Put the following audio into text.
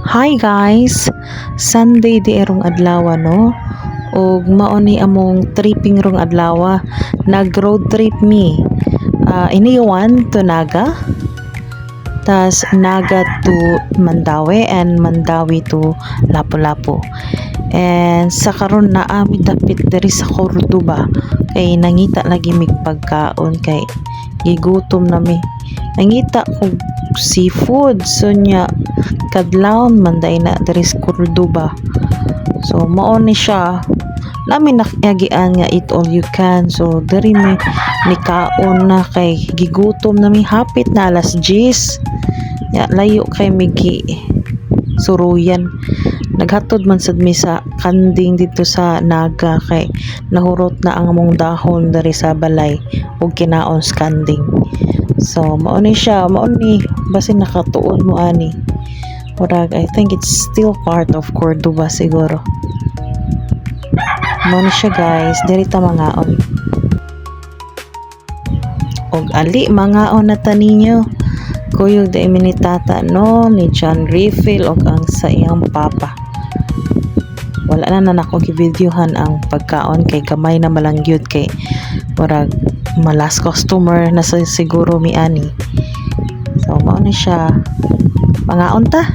Hi guys! Sunday di erong adlaw no? Ug mao ni among tripping rong adlaw. Nag-road trip mi. Iniwan to Naga. Tas Naga to Mandawi and Mandawi to Lapu-Lapu. And sa karon na ami dapit diri sa Cordoba kay nangita lagi mig pagkaon kay gigutom na mi. Nangita og seafood so nya kadlawon man day na diri sa Cordoba. So mao ni siya. Namin nakiagian nga eat all you can. So diri mi nikaon na kay gigutom na mi hapit na alas 10. Ya layo kay migi suruyan. Naghatod man sad mi sa kanding dito sa Naga kay nahurot na ang among dahon diri sa balay ug kinaon sa kanding. So mao ni siya, mao ni basin nakatuon mo ani. Murag I think it's still part of Cordoba siguro. Mao ni siya guys, diri ta mangaon. Og ali mangaon na ta ninyo. Kuyog da ni tata no ni John Refill og ang sa iyang papa. Wala na nako gi-videohan ang pagkaon kay gamay na malangyud kay murag malas customer na siguro mi ani. So mao ni siya. Mangaon ta.